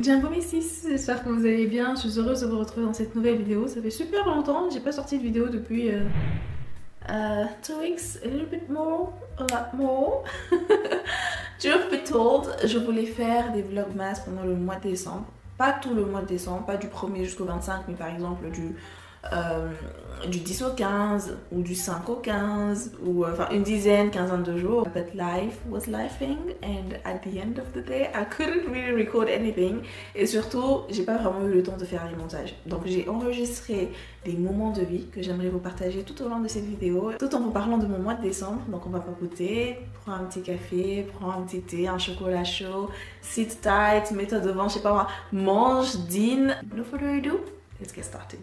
Bienvenue ici, j'espère que vous allez bien. Je suis heureuse de vous retrouver dans cette nouvelle vidéo. Ça fait super longtemps, j'ai pas sorti de vidéo depuis 2 weeks, a little bit more, a lot more. Truth be told, je voulais faire des vlogmas pendant le mois de décembre. Pas tout le mois de décembre, pas du 1er jusqu'au 25, mais par exemple du 10 au 15 ou du 5 au 15 ou enfin une dizaine, quinzaine de jours. But life was lifing and at the end of the day I couldn't really record anything et surtout j'ai pas vraiment eu le temps de faire les montages. Donc j'ai enregistré des moments de vie que j'aimerais vous partager tout au long de cette vidéo, tout en vous parlant de mon mois de décembre. Donc on va papoter, prends un petit café, prends un petit thé, un chocolat chaud, sit tight, mets-toi devant, je sais pas moi, mange, dîne. No further ado, let's get started.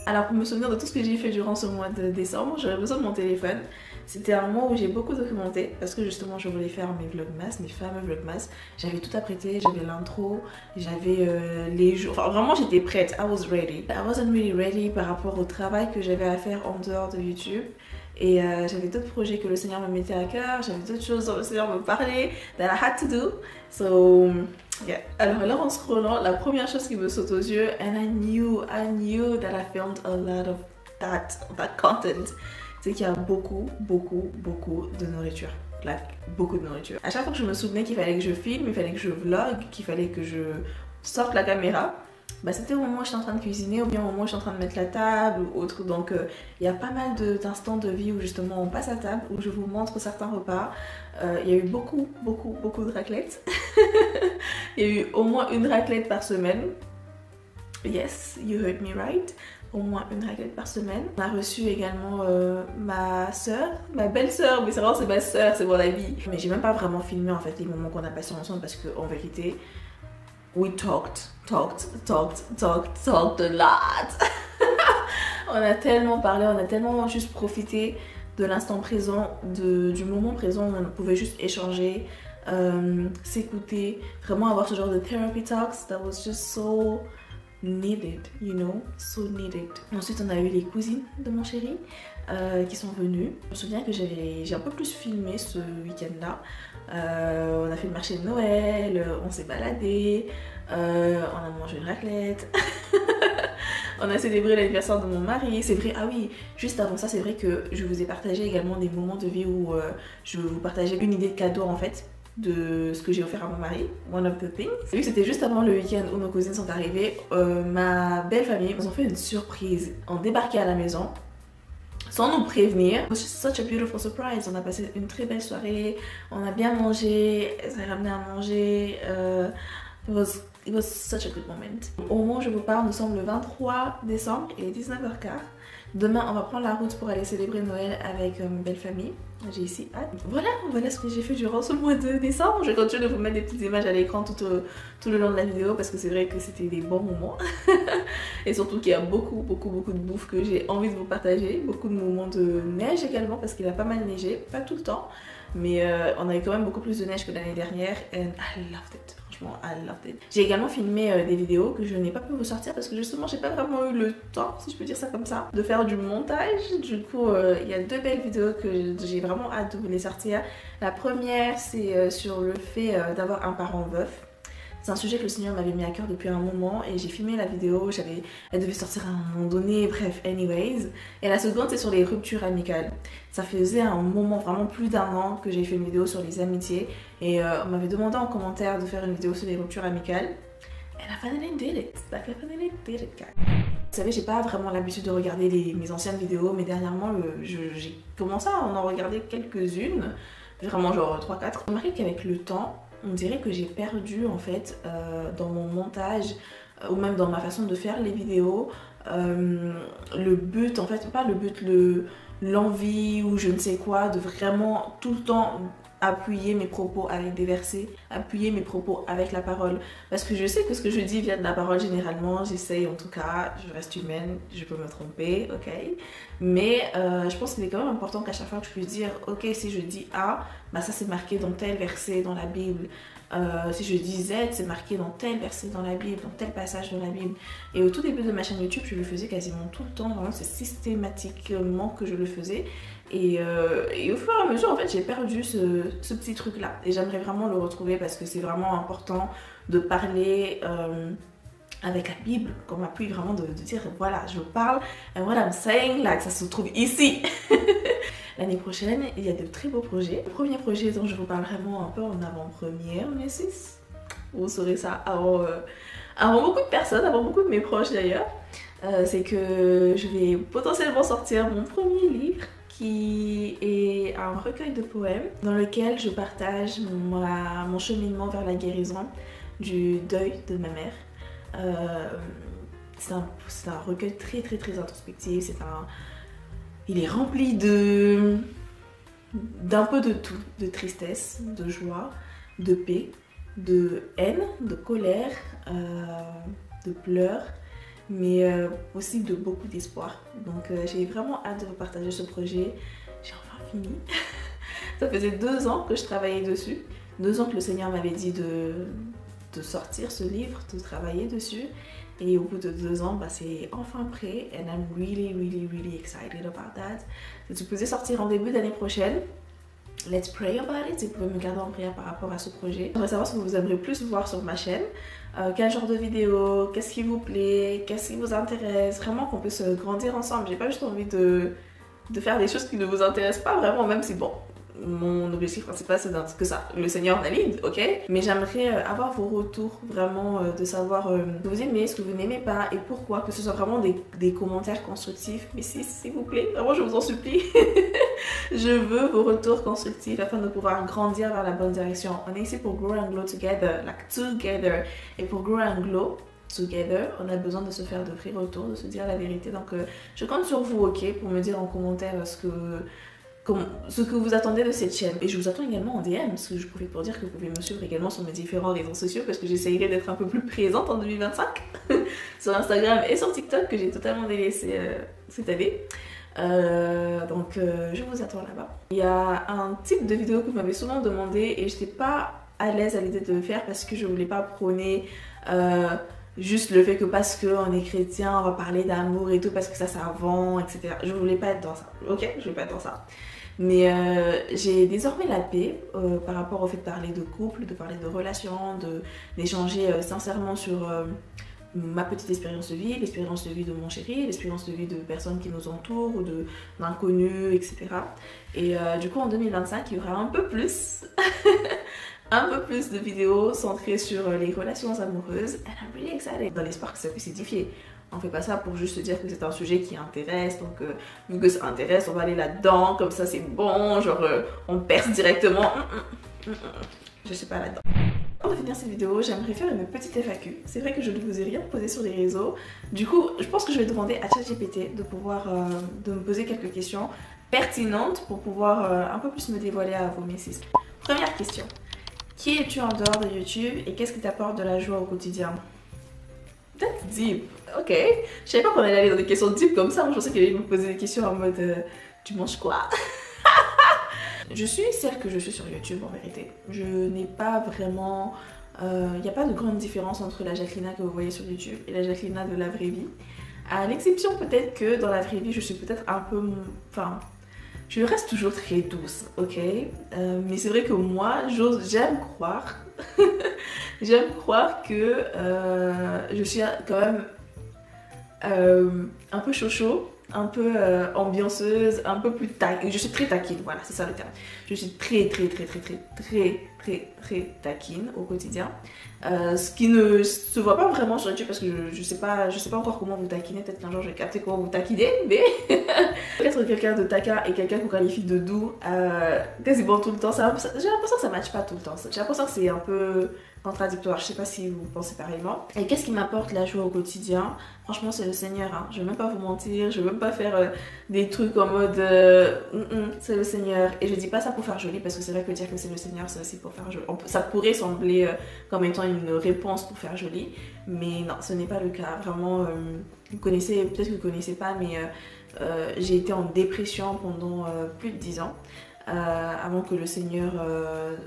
Alors pour me souvenir de tout ce que j'ai fait durant ce mois de décembre, j'aurais besoin de mon téléphone. C'était un mois où j'ai beaucoup documenté parce que justement je voulais faire mes vlogmas, mes fameux vlogmas. J'avais tout apprêté, j'avais l'intro, j'avais les jours, enfin vraiment j'étais prête, I was ready. I wasn't really ready par rapport au travail que j'avais à faire en dehors de YouTube. Et j'avais d'autres projets que le Seigneur me mettait à cœur, j'avais d'autres choses dont le Seigneur me parlait, that I had to do. So, yeah. Alors là, en scrollant, la première chose qui me saute aux yeux, and I knew that I filmed a lot of that content, c'est qu'il y a beaucoup de nourriture. Like, beaucoup de nourriture. À chaque fois que je me souvenais qu'il fallait que je filme, il fallait que je vlog, qu'il fallait que je sorte la caméra, bah, c'était au moment où j'étais en train de cuisiner ou bien au moment où je suis en train de mettre la table ou autre. Donc il y a pas mal d'instants de vie où justement on passe à table, où je vous montre certains repas. Il y a eu beaucoup de raclette. Il y a eu au moins une raclette par semaine. Yes, you heard me right. Au moins une raclette par semaine. On a reçu également ma soeur, ma belle-sœur, mais c'est vraiment c'est ma soeur, c'est mon amie. Mais j'ai même pas vraiment filmé en fait les moments qu'on a passés ensemble parce qu'en vérité, we talked a lot. On a tellement parlé, on a tellement juste profité de l'instant présent, du moment présent où on pouvait juste échanger, s'écouter, vraiment avoir ce genre de therapy talks that was just so needed, you know, so needed. Ensuite on a eu les cousines de mon chéri qui sont venues. Je me souviens que j'ai un peu plus filmé ce week-end là. On a fait le marché de Noël, on s'est baladé, on a mangé une raclette. On a célébré l'anniversaire de mon mari. C'est vrai, ah oui, juste avant ça, c'est vrai que je vous ai partagé également des moments de vie où je vous partageais une idée de cadeau en fait de ce que j'ai offert à mon mari, one of the things. Vu que c'était juste avant le week-end où nos cousines sont arrivées, ma belle famille nous ont fait une surprise. On débarquait à la maison sans nous prévenir. It was just such a beautiful surprise. On a passé une très belle soirée, on a bien mangé, ça a ramené à manger. It was such a good moment. Au moment où je vous parle, nous sommes le 23 décembre, il est 19h15. Demain, on va prendre la route pour aller célébrer Noël avec ma belle famille. J'ai ici hâte. Voilà ce que j'ai fait durant ce mois de décembre. Je continue de vous mettre des petites images à l'écran tout le long de la vidéo parce que c'est vrai que c'était des bons moments. Et surtout qu'il y a beaucoup de bouffe que j'ai envie de vous partager. Beaucoup de moments de neige également parce qu'il a pas mal neigé. Pas tout le temps, mais on a eu quand même beaucoup plus de neige que l'année dernière. And I loved it. I loved it. J'ai également filmé des vidéos que je n'ai pas pu vous sortir parce que justement j'ai pas vraiment eu le temps, si je peux dire ça comme ça, de faire du montage. Du coup il y a 2 belles vidéos que j'ai vraiment hâte de vous les sortir. La première c'est sur le fait d'avoir un parent veuf. C'est un sujet que le Seigneur m'avait mis à cœur depuis un moment et j'ai filmé la vidéo, elle devait sortir à un moment donné, bref, anyways. Et la seconde c'est sur les ruptures amicales. Ça faisait un moment, vraiment plus d'1 an que j'ai fait une vidéo sur les amitiés et on m'avait demandé en commentaire de faire une vidéo sur les ruptures amicales. And I finally did it, like I finally did it, guys. Vous savez, j'ai pas vraiment l'habitude de regarder mes anciennes vidéos, mais dernièrement j'ai commencé à en regarder quelques-unes, vraiment genre 3-4. J'ai remarqué qu'avec le temps, on dirait que j'ai perdu en fait dans mon montage ou même dans ma façon de faire les vidéos le but en fait, pas le but, l'envie ou je ne sais quoi de vraiment tout le temps appuyer mes propos avec des versets, appuyer mes propos avec la parole parce que je sais que ce que je dis vient de la parole généralement, j'essaye en tout cas, je reste humaine, je peux me tromper, ok, mais je pense qu'il est quand même important qu'à chaque fois que je puisse dire ok, si je dis A, bah ça c'est marqué dans tel verset dans la Bible. Si je dis Z, c'est marqué dans tel verset dans la Bible, dans tel passage dans la Bible. Et au tout début de ma chaîne YouTube, je le faisais quasiment tout le temps, vraiment c'est systématiquement que je le faisais. Et au fur et à mesure, en fait, j'ai perdu ce petit truc-là. Et j'aimerais vraiment le retrouver parce que c'est vraiment important de parler avec la Bible, qu'on m'appuie vraiment de dire, voilà, je parle, and what I'm saying, là, que ça se trouve ici. L'année prochaine, il y a de très beaux projets. Le premier projet dont je vous parle vraiment un peu en avant-première, mes sis. Vous saurez ça avant beaucoup de personnes, avant beaucoup de mes proches d'ailleurs. C'est que je vais potentiellement sortir mon premier livre qui est un recueil de poèmes dans lequel je partage mon cheminement vers la guérison du deuil de ma mère. C'est un recueil très très très introspectif, il est rempli d'un peu de tout, de tristesse, de joie, de paix, de haine, de colère, de pleurs, mais aussi de beaucoup d'espoir. Donc j'ai vraiment hâte de vous partager ce projet. J'ai enfin fini. Ça faisait 2 ans que je travaillais dessus, 2 ans que le Seigneur m'avait dit de sortir ce livre, de travailler dessus. Et au bout de 2 ans, bah, c'est enfin prêt. And I'm really, really, really excited about that. C'est supposé sortir en début d'année prochaine. Let's pray about it. Vous pouvez me garder en prière par rapport à ce projet. J'aimerais savoir ce que vous aimeriez plus voir sur ma chaîne. Quel genre de vidéo, qu'est-ce qui vous plaît, qu'est-ce qui vous intéresse. Vraiment qu'on puisse grandir ensemble. J'ai pas juste envie de faire des choses qui ne vous intéressent pas vraiment, même si bon, mon objectif principal c'est que ça, le Seigneur valide, ok? Mais j'aimerais avoir vos retours, vraiment de savoir ce que vous aimez, ce que vous n'aimez pas et pourquoi, que ce soit vraiment des commentaires constructifs. Mais s'il vous plaît, vraiment je vous en supplie, je veux vos retours constructifs afin de pouvoir grandir vers la bonne direction. On est ici pour grow and glow together, like together. Et pour grow and glow together, on a besoin de se faire de vrais retours, de se dire la vérité. Donc je compte sur vous, ok, pour me dire en commentaire ce que vous attendez de cette chaîne. Et je vous attends également en DM, parce que je profite pour dire que vous pouvez me suivre également sur mes différents réseaux sociaux, parce que j'essayerai d'être un peu plus présente en 2025 sur Instagram et sur TikTok, que j'ai totalement délaissé cette année. Donc je vous attends là-bas. Il y a un type de vidéo que vous m'avez souvent demandé et je n'étais pas à l'aise à l'idée de le faire parce que je voulais pas prôner juste le fait que parce qu'on est chrétien, on va parler d'amour et tout, parce que ça vend, etc. Je voulais pas être dans ça, ok? Je voulais pas être dans ça. Mais j'ai désormais la paix par rapport au fait de parler de couple, de parler de relations, d'échanger sincèrement sur ma petite expérience de vie, l'expérience de vie de mon chéri, l'expérience de vie de personnes qui nous entourent ou d'inconnus, etc. Et du coup en 2025, il y aura un peu plus un peu plus de vidéos centrées sur les relations amoureuses. And I'm really excited. Dans l'espoir que ça puisse édifier. On fait pas ça pour juste se dire que c'est un sujet qui intéresse, donc vu que ça intéresse, on va aller là-dedans, comme ça c'est bon, genre on perce directement. Je suis pas là-dedans. Avant de finir cette vidéo, j'aimerais faire une petite FAQ. C'est vrai que je ne vous ai rien posé sur les réseaux. Du coup, je pense que je vais demander à ChatGPT de me poser quelques questions pertinentes pour pouvoir un peu plus me dévoiler à vous, mes sis. Première question. Qui es-tu en dehors de YouTube et qu'est-ce qui t'apporte de la joie au quotidien? That's deep. Ok. Je savais pas qu'on allait aller dans des questions deep comme ça. Moi, je pensais qu'il allait me poser des questions en mode tu manges quoi? Je suis celle que je suis sur YouTube en vérité. Je n'ai pas vraiment... Il n'y a pas de grande différence entre la Jacquelina que vous voyez sur YouTube et la Jacquelina de la vraie vie. À l'exception peut-être que dans la vraie vie, je suis peut-être un peu... Enfin, je reste toujours très douce, ok? Mais c'est vrai que moi, j'aime croire... j'aime croire que je suis quand même un peu chocho, un peu ambianceuse, un peu plus taquine. Je suis très taquine, voilà, c'est ça le terme. Je suis très taquine au quotidien. Ce qui ne se voit pas vraiment sur YouTube parce que je sais pas encore comment vous taquiner. Peut-être qu'un jour je vais capter comment vous taquiner, mais être quelqu'un de taquin et quelqu'un qu'on qualifie de doux quasiment tout le temps, j'ai l'impression que ça matche pas tout le temps. J'ai l'impression que c'est un peu contradictoire. Je sais pas si vous pensez pareillement. Et qu'est-ce qui m'apporte la joie au quotidien? Franchement, c'est le Seigneur, hein. Je vais même pas vous mentir, je vais même pas faire des trucs en mode c'est le Seigneur. Et je dis pas ça pour faire joli parce que c'est vrai que dire que c'est le Seigneur, c'est aussi pour faire joli. Ça pourrait sembler comme étant une réponse pour faire joli, mais non, ce n'est pas le cas. Vraiment, vous connaissez, peut-être que vous connaissez pas, mais j'ai été en dépression pendant plus de 10 ans. avant que le Seigneur,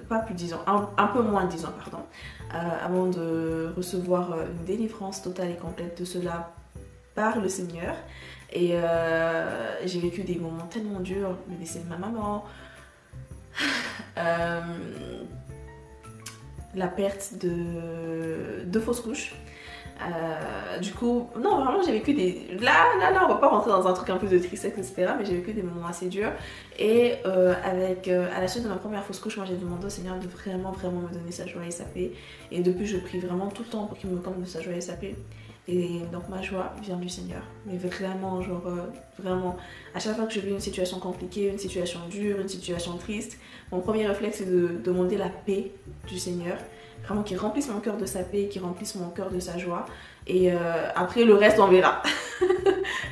pas plus de 10 ans, un peu moins de 10 ans, pardon, avant de recevoir une délivrance totale et complète de cela par le Seigneur. Et j'ai vécu des moments tellement durs, le décès de ma maman, la perte de 2 fausses couches. Du coup, non, vraiment, j'ai vécu des... Là, on va pas rentrer dans un truc un peu de tristesse, etc. Mais j'ai vécu des moments assez durs. Et à la suite de ma première fausse couche, moi, j'ai demandé au Seigneur de vraiment, vraiment me donner sa joie et sa paix. Et depuis, je prie vraiment tout le temps pour qu'il me comble de sa joie et sa paix. Et donc, ma joie vient du Seigneur. Mais vraiment, genre, vraiment, à chaque fois que je vis une situation compliquée, une situation dure, une situation triste, mon premier réflexe, c'est de demander la paix du Seigneur. Vraiment qu'il remplisse mon cœur de sa paix, qu'il remplisse mon cœur de sa joie. Et après, le reste, on verra.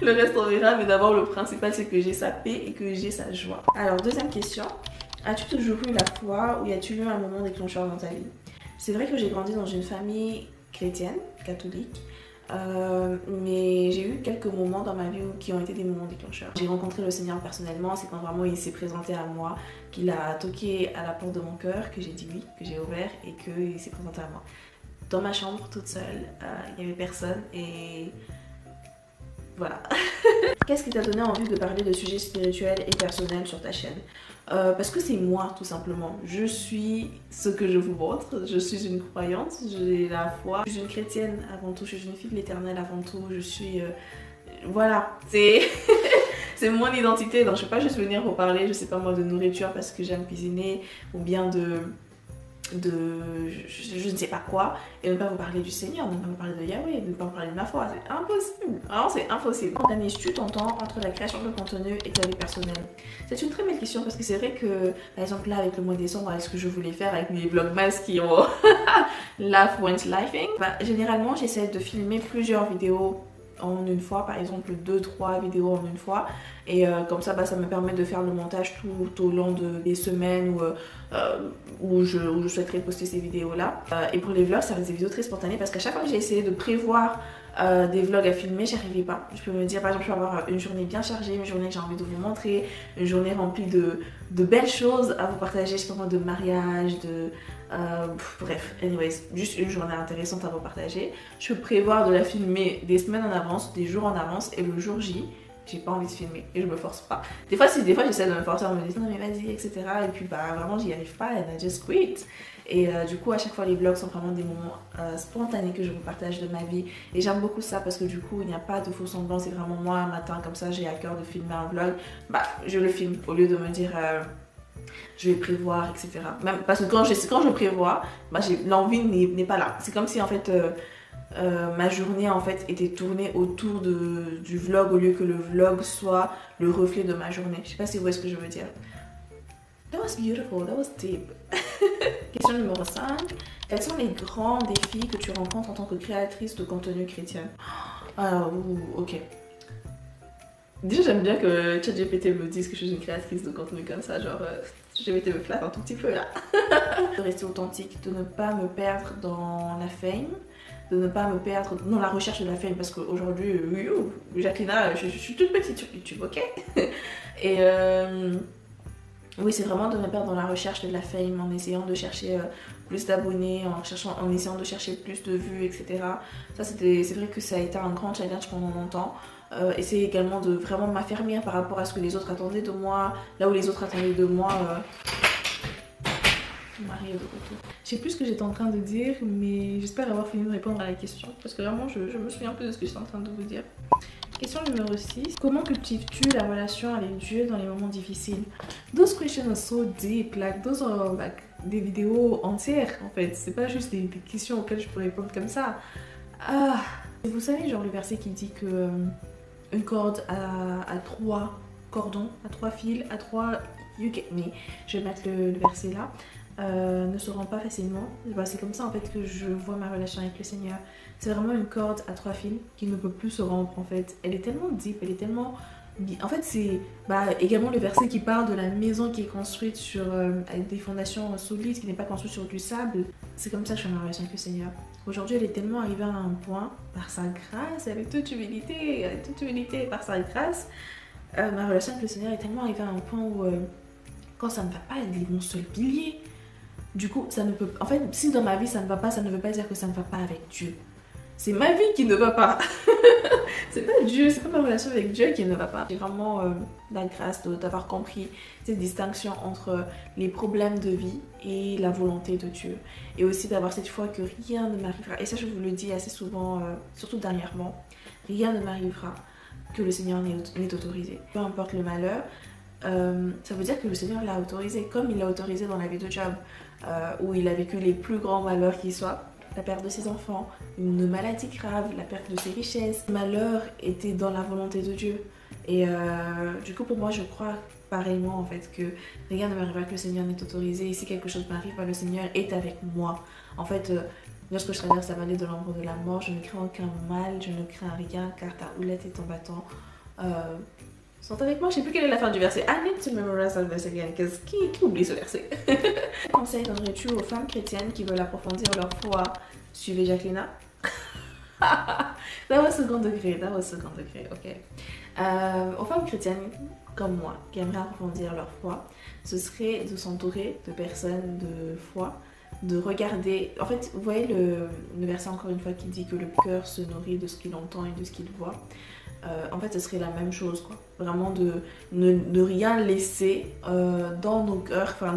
Le reste, on verra. Mais d'abord, le principal, c'est que j'ai sa paix et que j'ai sa joie. Alors, deuxième question. As-tu toujours eu la foi ou y a-t-il eu un moment déclencheur dans ta vie? C'est vrai que j'ai grandi dans une famille chrétienne, catholique. Mais j'ai eu quelques moments dans ma vie qui ont été des moments déclencheurs. J'ai rencontré le Seigneur personnellement, c'est quand vraiment il s'est présenté à moi, qu'il a toqué à la porte de mon cœur, que j'ai dit oui, que j'ai ouvert et qu'il s'est présenté à moi. Dans ma chambre, toute seule, il n'y avait personne et voilà. Qu'est-ce qui t'a donné envie de parler de sujets spirituels et personnels sur ta chaîne? Parce que c'est moi, tout simplement. Je suis ce que je vous montre. Je suis une croyante, j'ai la foi. Je suis une chrétienne avant tout, je suis une fille de l'Éternel avant tout. Je suis... voilà, c'est... c'est mon identité. Donc je ne vais pas juste venir vous parler, je sais pas moi, de nourriture parce que j'aime cuisiner ou bien de je ne sais pas quoi et ne pas vous parler du Seigneur, ne pas vous parler de Yahweh, ne pas vous parler de ma foi, c'est impossible, vraiment c'est impossible. Organises-tu ton temps entre la création de contenu et ta vie personnelle? C'est une très belle question parce que c'est vrai que par exemple là avec le mois de décembre, avec ce que je voulais faire avec mes vlogmas qui ont Life Went Lifing, généralement j'essaie de filmer plusieurs vidéos en une fois, par exemple 2-3 vidéos en une fois et comme ça ça me permet de faire le montage tout au long des semaines où je souhaiterais poster ces vidéos là et pour les vlogs ça reste des vidéos très spontanées parce qu'à chaque fois que j'ai essayé de prévoir des vlogs à filmer, j'y arrivais pas. Je peux me dire par exemple je peux avoir une journée bien chargée, une journée que j'ai envie de vous montrer, une journée remplie de belles choses à vous partager, je sais pas moi, de mariage, bref, anyways, juste une journée intéressante à vous partager. Je peux prévoir de la filmer des semaines en avance, des jours en avance et le jour J, j'ai pas envie de filmer et je me force pas. Des fois j'essaie de me forcer en me disant non mais vas-y etc. Et puis vraiment j'y arrive pas and I just quit. Et du coup à chaque fois les vlogs sont vraiment des moments spontanés que je vous partage de ma vie. Et j'aime beaucoup ça parce que du coup il n'y a pas de faux semblants, c'est vraiment moi un matin comme ça j'ai à cœur de filmer un vlog. Je le filme au lieu de me dire je vais prévoir etc. Même parce que quand je prévois, l'envie n'est pas là. C'est comme si en fait ma journée en fait était tournée autour du vlog au lieu que le vlog soit le reflet de ma journée. Je sais pas si vous voyez ce que je veux dire. That was beautiful, that was deep. Question numéro 5. Quels sont les grands défis que tu rencontres en tant que créatrice de contenu chrétien? Ok. Déjà j'aime bien que ChatGPT me dise que je suis une créatrice de contenu comme ça, genre ChatGPT me flatte un tout petit peu là. De rester authentique, de ne pas me perdre dans la fame, de ne pas me perdre dans la recherche de la fame parce qu'aujourd'hui, Jacquelina, je suis toute petite sur YouTube, ok? Et oui, c'est vraiment de me perdre dans la recherche de la fame en essayant de chercher plus d'abonnés, en essayant de chercher plus de vues, etc. Ça, c'est vrai que ça a été un grand challenge pendant longtemps. Essayer également de vraiment m'affermir par rapport à ce que les autres attendaient de moi, là où les autres attendaient de moi. Marie est de retour. Je sais plus ce que j'étais en train de dire, mais j'espère avoir fini de répondre à la question parce que vraiment je me souviens un peu de ce que j'étais en train de vous dire. Question numéro 6. Comment cultives-tu la relation avec Dieu dans les moments difficiles? Those questions are so deep, like those are like des vidéos entières en fait. C'est pas juste des questions auxquelles je pourrais répondre comme ça. Vous savez genre le verset qui dit que une corde à 3 cordons, à 3 fils, à 3... You get me. Je vais mettre le verset là. Ne se rend pas facilement. C'est comme ça en fait que je vois ma relation avec le Seigneur. C'est vraiment une corde à 3 fils qui ne peut plus se rompre en fait. Elle est tellement deep, elle est tellement... En fait c'est également le verset qui parle de la maison qui est construite avec des fondations solides, qui n'est pas construite sur du sable. C'est comme ça que je fais ma relation avec le Seigneur. Aujourd'hui elle est tellement arrivée à un point, par sa grâce, avec toute humilité, par sa grâce, ma relation avec le Seigneur est tellement arrivée à un point où quand ça ne va pas, elle est mon seul pilier. Du coup, ça ne peut pas. En fait, si dans ma vie ça ne va pas, ça ne veut pas dire que ça ne va pas avec Dieu. C'est ma vie qui ne va pas. C'est pas Dieu, c'est pas ma relation avec Dieu qui ne va pas. J'ai vraiment la grâce d'avoir compris cette distinction entre les problèmes de vie et la volonté de Dieu. Et aussi d'avoir cette foi que rien ne m'arrivera. Et ça, je vous le dis assez souvent, surtout dernièrement. Rien ne m'arrivera que le Seigneur n'ait autorisé. Peu importe le malheur, ça veut dire que le Seigneur l'a autorisé. Comme il l'a autorisé dans la vie de Job, où il a vécu les plus grands malheurs qui soient. La perte de ses enfants, une maladie grave, la perte de ses richesses. Le malheur était dans la volonté de Dieu. Et du coup, pour moi, je crois pareillement en fait que rien ne m'arrivera que le Seigneur n'ait autorisé. Et si quelque chose m'arrive, le Seigneur est avec moi. En fait, lorsque je traverse la vallée de l'ombre de la mort, je ne crains aucun mal, je ne crains rien, car ta houlette et ton bâton sont avec moi. Je ne sais plus quelle est la fin du verset. I need to memorize that verse again, parce qui oublie ce verset? Conseil donnerais-tu aux femmes chrétiennes qui veulent approfondir leur foi? Suivez Jacqueline. That was second degré, ok. Aux femmes chrétiennes comme moi, qui aimeraient approfondir leur foi, ce serait de s'entourer de personnes de foi, de regarder. En fait, vous voyez le verset encore une fois qui dit que le cœur se nourrit de ce qu'il entend et de ce qu'il voit. En fait, ce serait la même chose, quoi. Vraiment de ne rien laisser dans nos cœurs, enfin,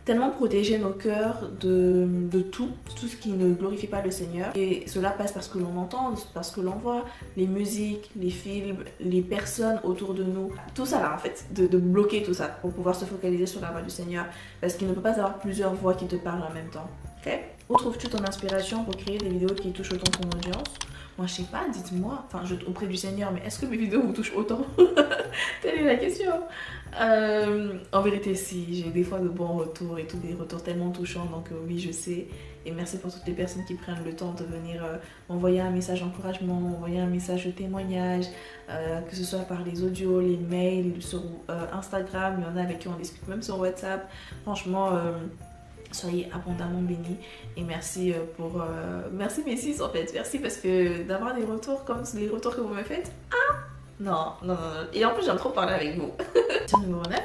tellement protéger nos cœurs de tout ce qui ne glorifie pas le Seigneur. Et cela passe parce que l'on entend, parce que l'on voit, les musiques, les films, les personnes autour de nous. Tout ça là, en fait, de bloquer tout ça pour pouvoir se focaliser sur la voix du Seigneur. Parce qu'il ne peut pas avoir plusieurs voix qui te parlent en même temps. Ok? Où trouves-tu ton inspiration pour créer des vidéos qui touchent autant ton audience? Moi, je sais pas, dites-moi, enfin, auprès du Seigneur, mais est-ce que mes vidéos vous touchent autant? Telle est la question. En vérité, si, j'ai des fois de bons retours et tout, des retours tellement touchants, donc oui, je sais. Et merci pour toutes les personnes qui prennent le temps de venir m'envoyer un message d'encouragement, m'envoyer un message de témoignage, que ce soit par les audios, les mails, sur Instagram, il y en a avec qui on discute même sur WhatsApp. Franchement, soyez abondamment bénis et merci pour merci mes sis en fait, merci parce que d'avoir des retours comme les retours que vous me faites, non, et en plus j'aime trop parler avec vous. Question numéro 9,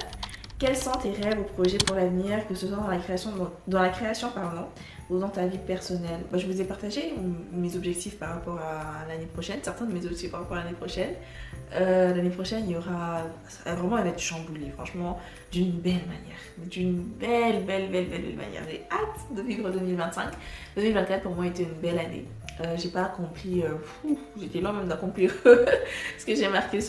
quels sont tes rêves ou projets pour l'avenir, que ce soit dans la création pardon, ou dans ta vie personnelle? Je vous ai partagé mes objectifs par rapport à l'année prochaine, certains de mes objectifs par rapport à l'année prochaine. L'année prochaine, il y aura vraiment, elle va être chamboulée, franchement, d'une belle manière, d'une belle manière. J'ai hâte de vivre 2025. 2024 pour moi était une belle année. J'ai pas accompli, j'étais loin même d'accomplir ce que j'ai marqué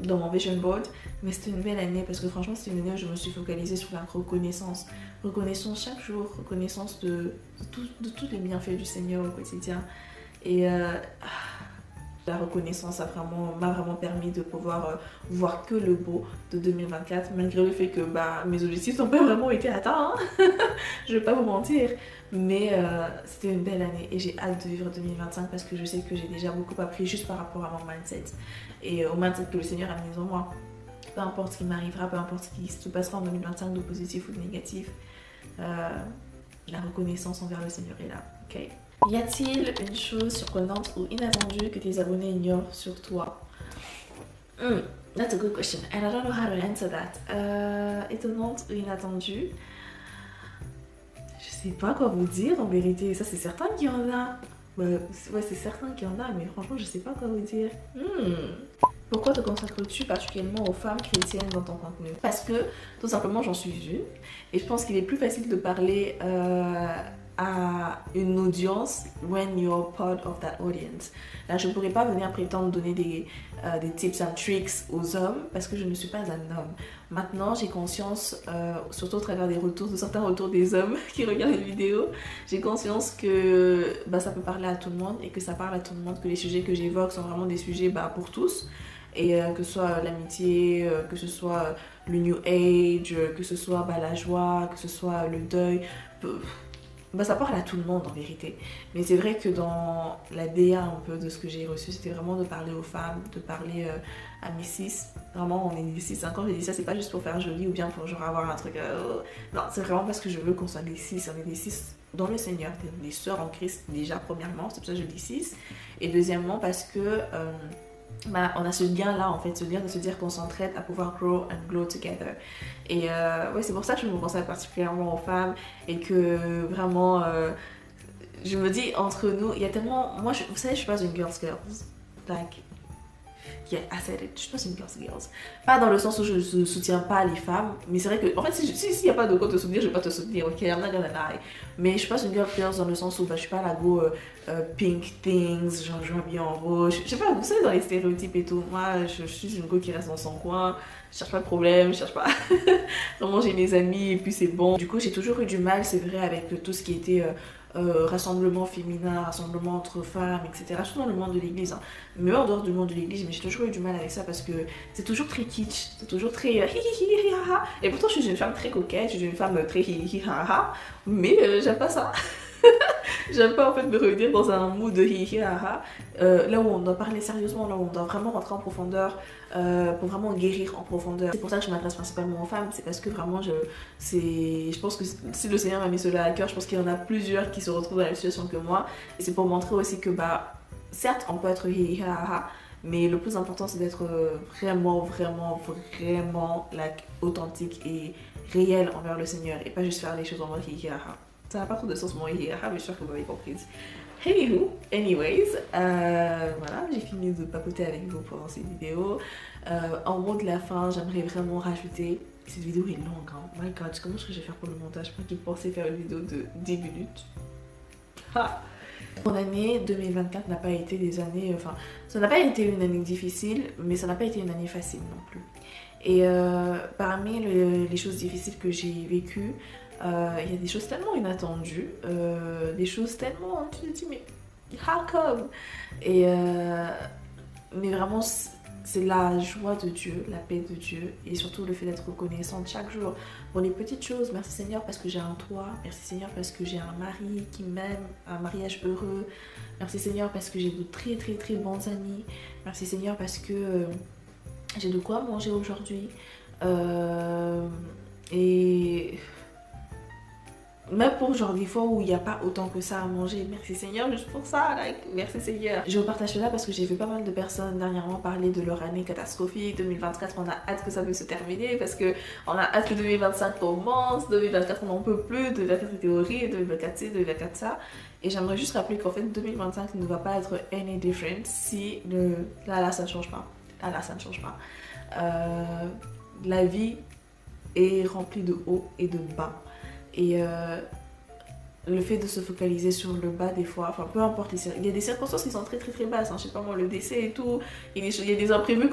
dans mon vision board, mais c'était une belle année parce que franchement c'était une année où je me suis focalisée sur la reconnaissance chaque jour, reconnaissance de tous les bienfaits du Seigneur au quotidien. Et la reconnaissance m'a vraiment permis de pouvoir voir que le beau de 2024, malgré le fait que mes objectifs n'ont pas vraiment été atteints, hein. Je vais pas vous mentir, mais c'était une belle année et j'ai hâte de vivre 2025 parce que je sais que j'ai déjà beaucoup appris juste par rapport à mon mindset et au mindset que le Seigneur a mis en moi. Peu importe ce qui m'arrivera, peu importe ce qui se passera en 2025 de positif ou de négatif, la reconnaissance envers le Seigneur est là, ok? Y a-t-il une chose surprenante ou inattendue que tes abonnés ignorent sur toi? That's a good question and I don't know how to answer that. Étonnante ou inattendue? Je sais pas quoi vous dire en vérité. Ça c'est certain qu'il y en a. Ouais, c'est certain qu'il y en a, mais franchement je sais pas quoi vous dire. Pourquoi te consacres-tu particulièrement aux femmes chrétiennes dans ton contenu? Parce que tout simplement j'en suis une et je pense qu'il est plus facile de parler à une audience when you're part of that audience. Là, je ne pourrais pas venir prétendre donner des tips and tricks aux hommes parce que je ne suis pas un homme. Maintenant, j'ai conscience, surtout au travers de certains retours des hommes qui regardent les vidéos, j'ai conscience que ça peut parler à tout le monde et que ça parle à tout le monde, que les sujets que j'évoque sont vraiment des sujets pour tous. Et que ce soit l'amitié, que ce soit le new age, que ce soit la joie, que ce soit le deuil, ça parle à tout le monde en vérité. Mais c'est vrai que dans la DA un peu de ce que j'ai reçu, c'était vraiment de parler aux femmes, de parler à mes cis. Vraiment, on est des cis. Quand je dis ça, c'est pas juste pour faire joli ou bien pour genre avoir un truc... Non, c'est vraiment parce que je veux qu'on soit des cis. On est des cis dans le Seigneur, des sœurs en Christ déjà premièrement, c'est pour ça que je dis cis. Et deuxièmement parce que... bah, on a ce lien-là en fait, ce lien de se dire qu'on s'entraide à pouvoir grow and glow together. Et ouais, c'est pour ça que je me consacre particulièrement aux femmes et que vraiment, je me dis entre nous, il y a tellement. Moi, vous savez, je suis pas une girls. Like, yeah, I said it. Je suis pas une girls. Pas dans le sens où je ne soutiens pas les femmes, mais c'est vrai que, en fait, s'il n'y a pas de quoi te soutenir, je vais pas te soutenir, ok? I'm not gonna lie. Mais je suis pas une girls dans le sens où bah, je suis pas la go pink things, genre je m'habille en rouge. Je sais pas, vous savez, dans les stéréotypes et tout. Moi, je suis une go qui reste dans son coin. Je cherche pas de problème, je cherche pas. Vraiment, j'ai mes amis et puis c'est bon. Du coup, j'ai toujours eu du mal, c'est vrai, avec tout ce qui était. Rassemblement féminin, rassemblement entre femmes, etc. Surtout dans le monde de l'église. Hein. Mais en dehors du monde de l'église, mais j'ai toujours eu du mal avec ça parce que c'est toujours très kitsch, c'est toujours très et pourtant je suis une femme très coquette, je suis une femme très mais j'aime pas ça. J'aime pas en fait me réunir dans un mood de là où on doit parler sérieusement, là où on doit vraiment rentrer en profondeur pour vraiment guérir en profondeur. C'est pour ça que je m'adresse principalement aux femmes, c'est parce que vraiment je pense que si le Seigneur m'a mis cela à cœur, je pense qu'il y en a plusieurs qui se retrouvent dans la même situation que moi. Et c'est pour montrer aussi que bah certes on peut être mais le plus important c'est d'être vraiment like, authentique et réel envers le Seigneur et pas juste faire les choses en mode ça n'a pas trop de sens mon mais je suis sûre que vous m'avez comprise. Anyways, voilà, j'ai fini de papoter avec vous pendant cette vidéo. En mot de la fin, j'aimerais vraiment rajouter, cette vidéo est longue, hein. My god, comment est-ce que je vais faire pour le montage? Moi qui pensais faire une vidéo de 10 minutes. Ha! Mon année 2024 n'a pas été des années, enfin, ça n'a pas été une année difficile, mais ça n'a pas été une année facile non plus. Et parmi les choses difficiles que j'ai vécues, il y a des choses tellement inattendues, des choses tellement, tu te dis mais how come? Et mais vraiment c'est la joie de Dieu, la paix de Dieu et surtout le fait d'être reconnaissante chaque jour pour les petites choses. Merci Seigneur parce que j'ai un toit, merci Seigneur parce que j'ai un mari qui m'aime, un mariage heureux, merci Seigneur parce que j'ai de très bons amis, merci Seigneur parce que j'ai de quoi manger aujourd'hui et même pour genre des fois où il n'y a pas autant que ça à manger, merci Seigneur juste pour ça, like, merci Seigneur. Je vous partage cela parce que j'ai vu pas mal de personnes dernièrement parler de leur année catastrophique, 2024 on a hâte que ça puisse se terminer parce que on a hâte que 2025 commence, 2024 on n'en peut plus, 2024 c'est théorie, 2024 c'est, 2024 ça. Et j'aimerais juste rappeler qu'en fait 2025 ne va pas être any different si là ça ne change pas, là ça ne change pas. La vie est remplie de hauts et de bas. Et le fait de se focaliser sur le bas des fois, enfin peu importe, il y a des circonstances qui sont très basses, hein, je sais pas moi, le décès et tout, il y a des imprévus,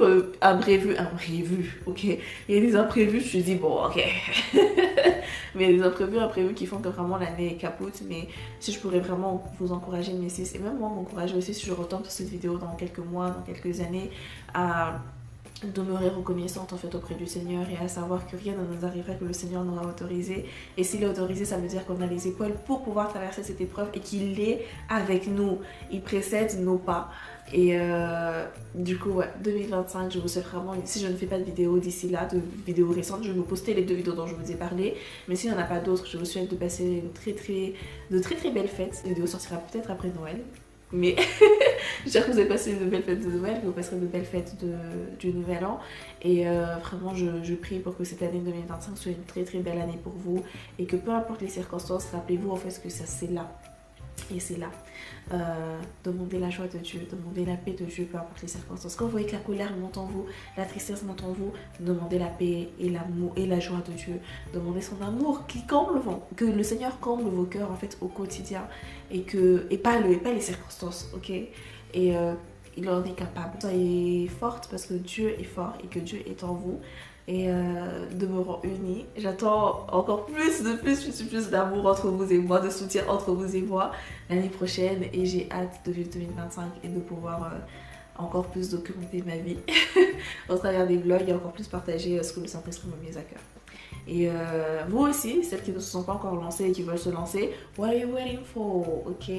ok, il y a des imprévus, je me dis bon ok, mais il y a des imprévus qui font que vraiment l'année est capote, mais si je pourrais vraiment vous encourager, mes sis, et même moi m'encourager aussi si je retombe sur cette vidéo dans quelques mois, dans quelques années, à demeurer reconnaissante en fait auprès du Seigneur et à savoir que rien ne nous arriverait que le Seigneur nous a autorisé, et s'il est autorisé ça veut dire qu'on a les épaules pour pouvoir traverser cette épreuve et qu'il est avec nous, il précède nos pas. Et du coup ouais, 2025 je vous souhaite vraiment, si je ne fais pas de vidéo d'ici là, de vidéos récentes, je vais vous poster les 2 vidéos dont je vous ai parlé, mais s'il n'y en a pas d'autres, je vous souhaite de passer de très belles fêtes. La vidéo sortira peut-être après Noël, mais j'espère que vous avez passé de belles fêtes de Noël, que vous passerez de belles fêtes du Nouvel An. Et vraiment, je prie pour que cette année 2025 soit une très belle année pour vous. Et que peu importe les circonstances, rappelez-vous en fait que ça c'est là. Et c'est là. Demandez la joie de Dieu, demandez la paix de Dieu, peu importe les circonstances. Quand vous voyez que la colère monte en vous, la tristesse monte en vous, demandez la paix et l'amour et la joie de Dieu. Demandez son amour qui comble, que le Seigneur comble vos cœurs en fait au quotidien et pas les circonstances, ok? Et il en est capable. Soyez forte parce que Dieu est fort et que Dieu est en vous. Et demeurons unis. J'attends encore plus d'amour entre vous et moi, de soutien entre vous et moi l'année prochaine, et j'ai hâte de vivre 2025 et de pouvoir encore plus documenter ma vie au travers des vlogs et encore plus partager ce que le Saint-Esprit m'a mis à cœur. Et vous aussi, celles qui ne se sont pas encore lancées et qui veulent se lancer, what are you waiting for, ok?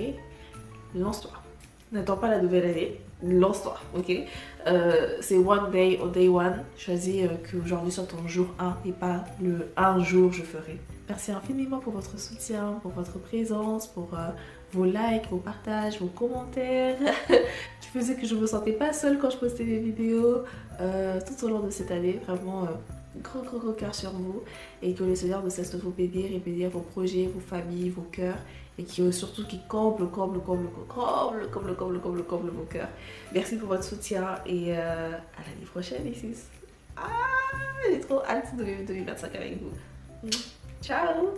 Lance-toi. N'attends pas la nouvelle année, lance-toi, ok? C'est one day au day one. Choisis qu'aujourd'hui soit ton jour 1 et pas le un jour je ferai. Merci infiniment pour votre soutien, pour votre présence, pour vos likes, vos partages, vos commentaires. faisait que je me sentais pas seule quand je postais des vidéos tout au long de cette année. Vraiment, gros cœur sur vous. Et que le Seigneur ne cesse de vous bénir et bénir vos projets, vos familles, vos cœurs. Et qui surtout qui comble vos cœurs. Merci pour votre soutien et à l'année prochaine, Isis. Ah, j'ai trop hâte de 2025 avec vous. Ciao!